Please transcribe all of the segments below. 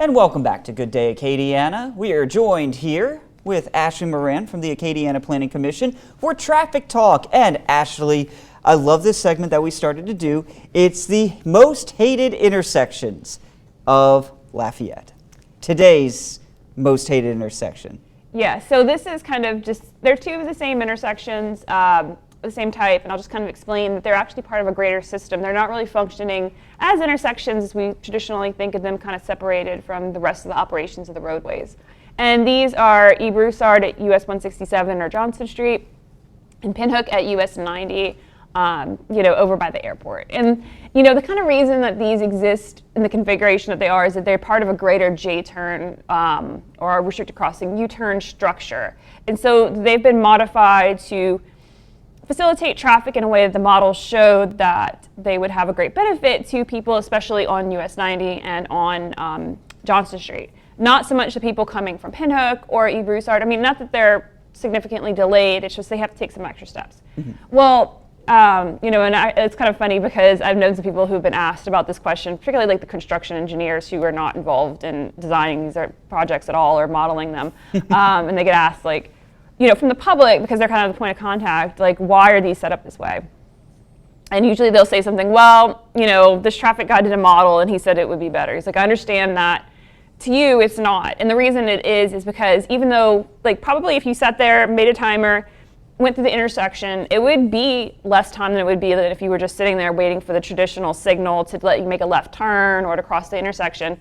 And welcome back to Good Day Acadiana. We are joined here with Ashley Moran from the Acadiana Planning Commission for Traffic Talk. And Ashley, I love this segment that we started to do. It's the most hated intersections of Lafayette. Today's most hated intersection. Yeah, so this is kind of just, they're two of the same intersections, the same type, and I'll just kind of explain that they're actually part of a greater system. They're not really functioning as intersections as we traditionally think of them, kind of separated from the rest of the operations of the roadways. And these are E. Broussard at US 167 or Johnson Street, and Pinhook at US 90, over by the airport. And the kind of reason that these exist in the configuration that they are is that they're part of a greater J-turn or a restricted crossing U-turn structure. And so they've been modified to facilitate traffic in a way that the models showed that they would have a great benefit to people, especially on US 90 and on Johnson Street. Not so much the people coming from Pinhook or E. Broussard. I mean, not that they're significantly delayed, it's just they have to take some extra steps. Mm-hmm. Well, it's kind of funny because I've known some people who've been asked about this question, particularly like the construction engineers who are not involved in designing these projects at all or modeling them. And they get asked, like, from the public, because they're kind of the point of contact, like, why are these set up this way? And usually they'll say something, well, this traffic guy did a model and he said it would be better. He's like, I understand that. To you, it's not. And the reason it is because even though, like, probably if you sat there, made a timer, went through the intersection, it would be less time than it would be that if you were just sitting there waiting for the traditional signal to let you make a left turn or to cross the intersection.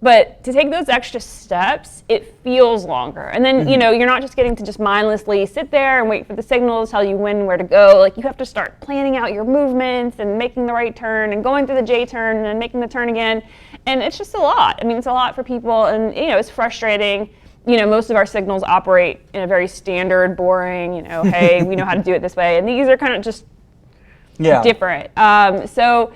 But to take those extra steps, it feels longer. And then, you're not just getting to just mindlessly sit there and wait for the signal to tell you when and where to go. Like, you have to start planning out your movements and making the right turn and going through the J-turn and then making the turn again. And it's just a lot. I mean, it's a lot for people, and, it's frustrating. Most of our signals operate in a very standard, boring, hey, we know how to do it this way. And these are kind of just different. So,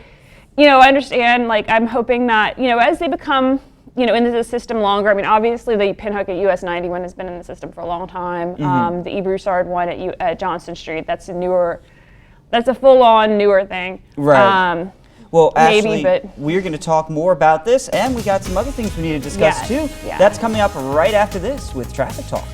I understand, like, I'm hoping that, as they become, into the system longer, I mean, obviously the Pinhook at US 90 one has been in the system for a long time. Mm-hmm. The E. Broussard one at Johnson Street, that's a full-on newer thing. Right. Well, Ashley, we're going to talk more about this, and we got some other things we need to discuss too. Yeah. That's coming up right after this with Traffic Talk.